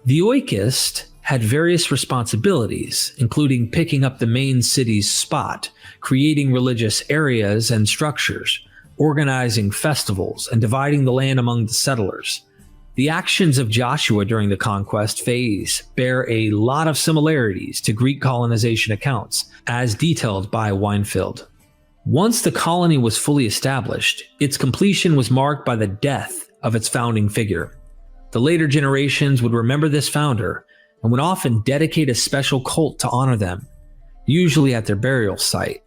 The oikist had various responsibilities, including picking up the main city's spot, creating religious areas and structures, organizing festivals, and dividing the land among the settlers. The actions of Joshua during the conquest phase bear a lot of similarities to Greek colonization accounts, as detailed by Weinfeld. Once the colony was fully established, its completion was marked by the death of its founding figure. The later generations would remember this founder and would often dedicate a special cult to honor them, usually at their burial site.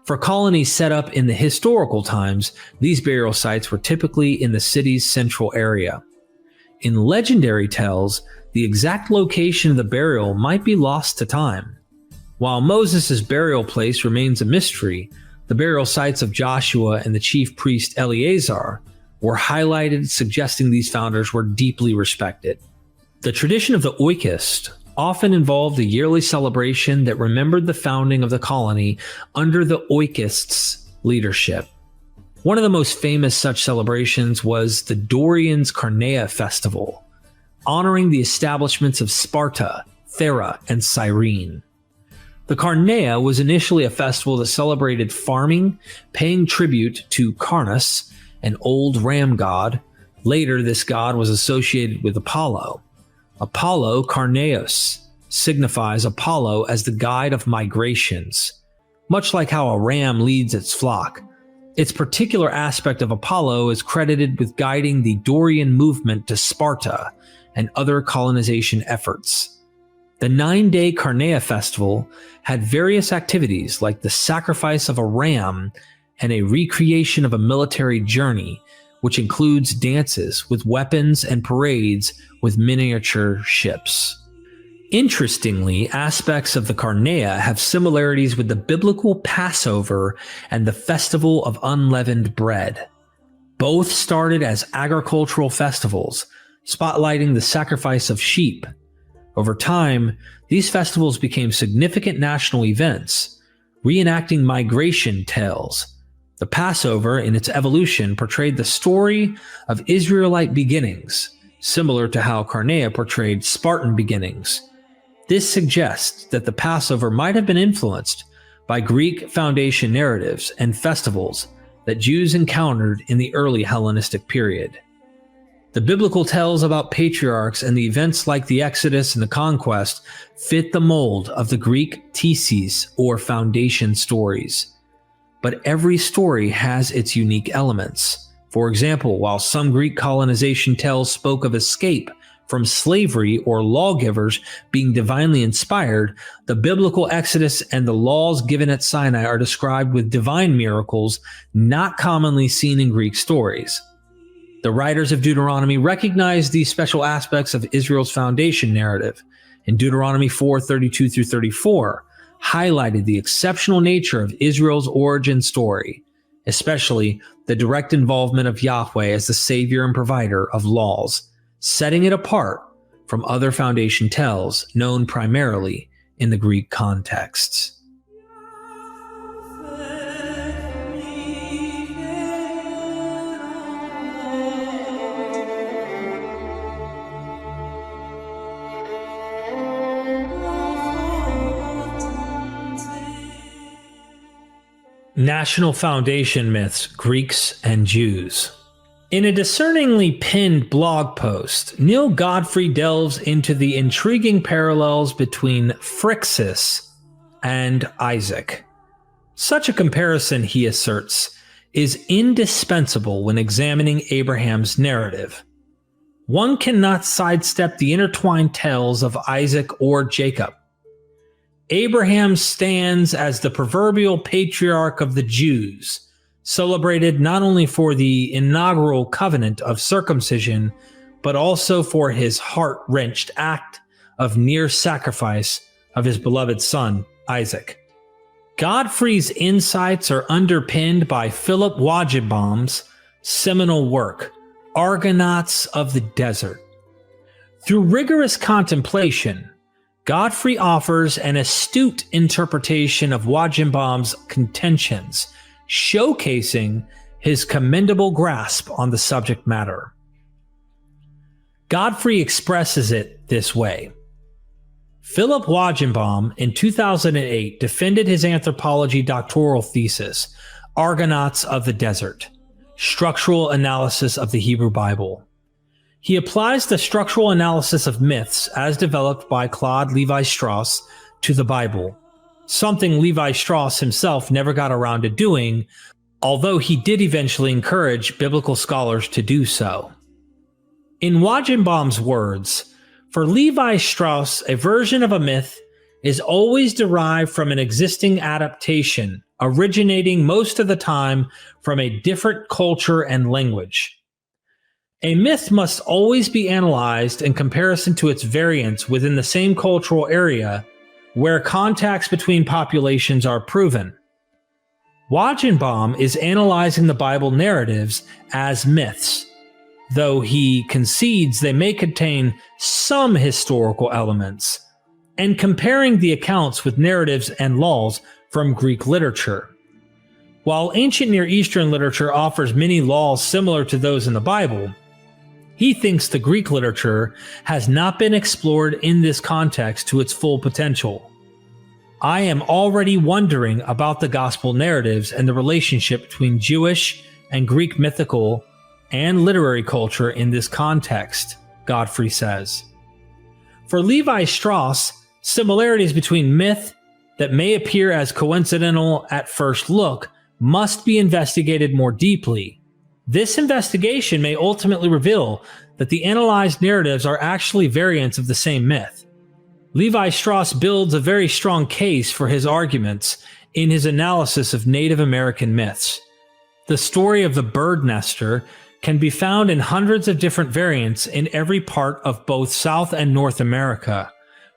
For colonies set up in the historical times, these burial sites were typically in the city's central area. In legendary tales, the exact location of the burial might be lost to time. While Moses' burial place remains a mystery, the burial sites of Joshua and the chief priest Eleazar were highlighted, suggesting these founders were deeply respected. The tradition of the oikist often involved a yearly celebration that remembered the founding of the colony under the oikist's leadership. One of the most famous such celebrations was the Dorians' Carnea Festival, honoring the establishments of Sparta, Thera, and Cyrene. The Carnea was initially a festival that celebrated farming, paying tribute to Carnus, an old ram god. Later, this god was associated with Apollo. Apollo Carneus signifies Apollo as the guide of migrations. Much like how a ram leads its flock, its particular aspect of Apollo is credited with guiding the Dorian movement to Sparta and other colonization efforts. The 9-day Carnea festival had various activities like the sacrifice of a ram and a recreation of a military journey, which includes dances with weapons and parades with miniature ships. Interestingly, aspects of the Carnea have similarities with the biblical Passover and the Festival of Unleavened Bread. Both started as agricultural festivals, spotlighting the sacrifice of sheep. Over time, these festivals became significant national events, reenacting migration tales. The Passover, in its evolution, portrayed the story of Israelite beginnings, similar to how Carnea portrayed Spartan beginnings. This suggests that the Passover might have been influenced by Greek foundation narratives and festivals that Jews encountered in the early Hellenistic period. The biblical tales about patriarchs and the events like the Exodus and the conquest fit the mold of the Greek theses or foundation stories. But every story has its unique elements. For example, while some Greek colonization tales spoke of escape from slavery or lawgivers being divinely inspired, the biblical Exodus and the laws given at Sinai are described with divine miracles not commonly seen in Greek stories. The writers of Deuteronomy recognized these special aspects of Israel's foundation narrative. In Deuteronomy 4:32-34, highlighted the exceptional nature of Israel's origin story, especially the direct involvement of Yahweh as the savior and provider of laws, setting it apart from other foundation tales known primarily in the Greek contexts. National Foundation Myths, Greeks and Jews. In a discerningly pinned blog post, Neil Godfrey delves into the intriguing parallels between Phrixus and Isaac. Such a comparison, he asserts, is indispensable when examining Abraham's narrative. One cannot sidestep the intertwined tales of Isaac or Jacob. Abraham stands as the proverbial patriarch of the Jews, celebrated not only for the inaugural covenant of circumcision, but also for his heart-wrenched act of near sacrifice of his beloved son, Isaac. Godfrey's insights are underpinned by Philip Wagenbaum's seminal work, Argonauts of the Desert. Through rigorous contemplation, Godfrey offers an astute interpretation of Wagenbaum's contentions, showcasing his commendable grasp on the subject matter. Godfrey expresses it this way. Philip Wagenbaum in 2008 defended his anthropology doctoral thesis, Argonauts of the Desert, Structural Analysis of the Hebrew Bible. He applies the structural analysis of myths as developed by Claude Lévi-Strauss to the Bible, something Lévi-Strauss himself never got around to doing, although he did eventually encourage biblical scholars to do so. In Wagenbaum's words, for Lévi-Strauss, a version of a myth is always derived from an existing adaptation, originating most of the time from a different culture and language. A myth must always be analyzed in comparison to its variants within the same cultural area where contacts between populations are proven. Wagenbaum is analyzing the Bible narratives as myths, though he concedes they may contain some historical elements, and comparing the accounts with narratives and laws from Greek literature. While ancient Near Eastern literature offers many laws similar to those in the Bible, he thinks the Greek literature has not been explored in this context to its full potential. I am already wondering about the gospel narratives and the relationship between Jewish and Greek mythical and literary culture in this context, Godfrey says. For Lévi-Strauss, similarities between myth that may appear as coincidental at first look must be investigated more deeply. This investigation may ultimately reveal that the analyzed narratives are actually variants of the same myth. Lévi-Strauss builds a very strong case for his arguments in his analysis of Native American myths. The story of the bird nester can be found in hundreds of different variants in every part of both South and North America,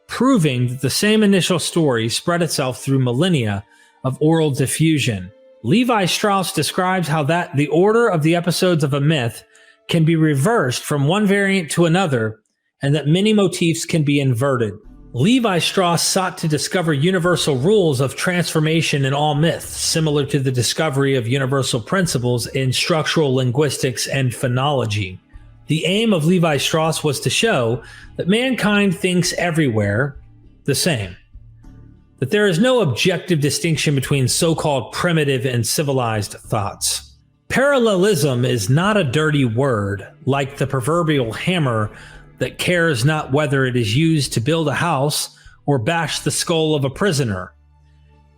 proving that the same initial story spread itself through millennia of oral diffusion. Lévi-Strauss describes how the order of the episodes of a myth can be reversed from one variant to another, and that many motifs can be inverted. Lévi-Strauss sought to discover universal rules of transformation in all myths, similar to the discovery of universal principles in structural linguistics and phonology. The aim of Lévi-Strauss was to show that mankind thinks everywhere the same, that there is no objective distinction between so-called primitive and civilized thoughts. Parallelism is not a dirty word, like the proverbial hammer that cares not whether it is used to build a house or bash the skull of a prisoner.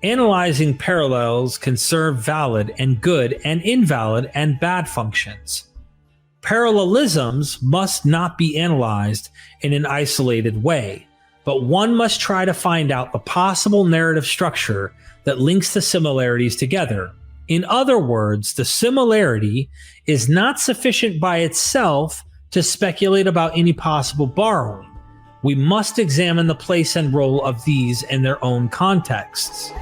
Analyzing parallels can serve valid and good and invalid and bad functions. Parallelisms must not be analyzed in an isolated way, but one must try to find out the possible narrative structure that links the similarities together. In other words, the similarity is not sufficient by itself to speculate about any possible borrowing. We must examine the place and role of these in their own contexts.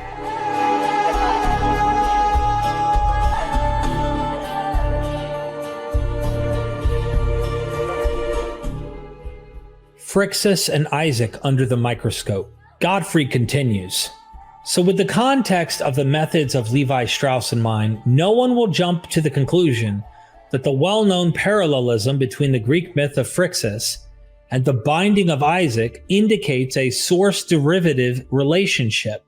Phrixus and Isaac under the microscope. Godfrey continues. So with the context of the methods of Lévi-Strauss in mind, no one will jump to the conclusion that the well-known parallelism between the Greek myth of Phrixus and the binding of Isaac indicates a source-derivative relationship.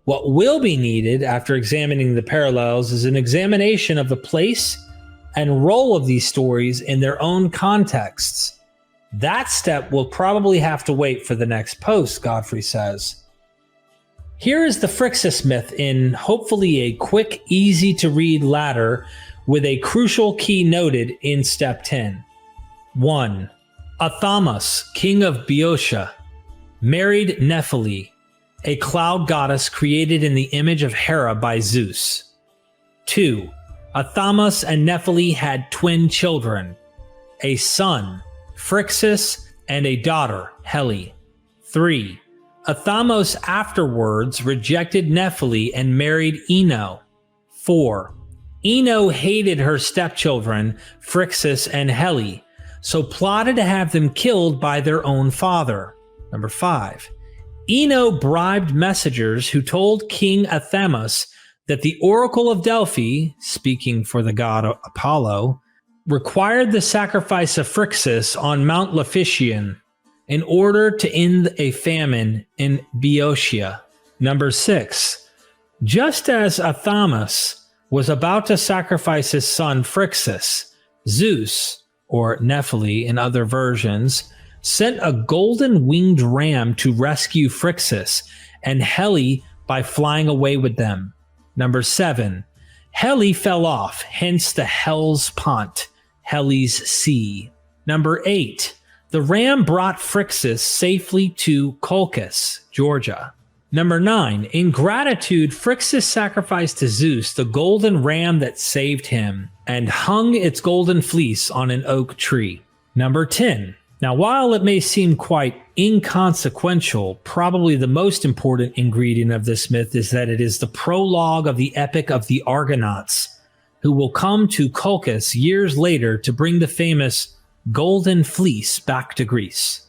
What will be needed after examining the parallels is an examination of the place and role of these stories in their own contexts. That step will probably have to wait for the next post, Godfrey says. Here is the Phrixus myth in hopefully a quick, easy-to-read ladder with a crucial key noted in step 10. 1. Athamas, king of Boeotia, married Nephili, a cloud goddess created in the image of Hera by Zeus. 2. Athamas and Nephili had twin children, a son, Phrixus, and a daughter, Helle. 3. Athamos afterwards rejected Nephili and married Ino. 4. Ino hated her stepchildren, Phrixus and Helle, so plotted to have them killed by their own father. 5. Ino bribed messengers who told King Athamas that the Oracle of Delphi, speaking for the god Apollo, required the sacrifice of Phrixus on Mount Mythvision in order to end a famine in Boeotia. Number 6. Just as Athamas was about to sacrifice his son Phrixus, Zeus, or Nephili in other versions, sent a golden winged ram to rescue Phrixus and Helle by flying away with them. Number 7. Helle fell off, hence the Hellespont, Helle's Sea. Number 8. The ram brought Phrixus safely to Colchis, Georgia. Number 9. In gratitude, Phrixus sacrificed to Zeus the golden ram that saved him and hung its golden fleece on an oak tree. Number 10. Now, while it may seem quite inconsequential, probably the most important ingredient of this myth is that it is the prologue of the epic of the Argonauts, who will come to Colchis years later to bring the famous Golden Fleece back to Greece.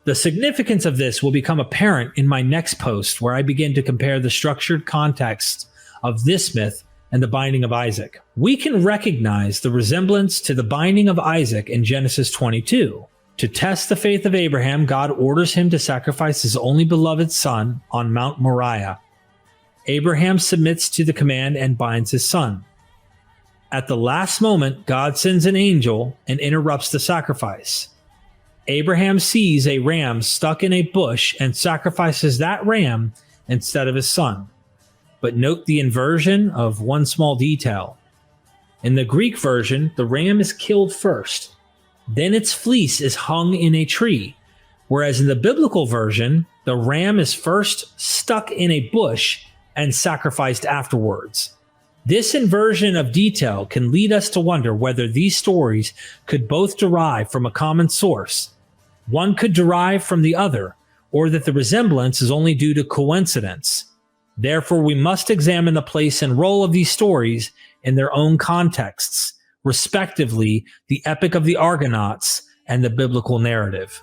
The significance of this will become apparent in my next post, where I begin to compare the structured context of this myth and the binding of Isaac. We can recognize the resemblance to the binding of Isaac in Genesis 22. To test the faith of Abraham, God orders him to sacrifice his only beloved son on Mount Moriah. Abraham submits to the command and binds his son. At the last moment, God sends an angel and interrupts the sacrifice. Abraham sees a ram stuck in a bush and sacrifices that ram instead of his son. But note the inversion of one small detail. In the Greek version, the ram is killed first. Then its fleece is hung in a tree, whereas in the biblical version, the ram is first stuck in a bush and sacrificed afterwards. This inversion of detail can lead us to wonder whether these stories could both derive from a common source. One could derive from the other, or that the resemblance is only due to coincidence. Therefore, we must examine the place and role of these stories in their own contexts, respectively, the Epic of the Argonauts and the biblical narrative.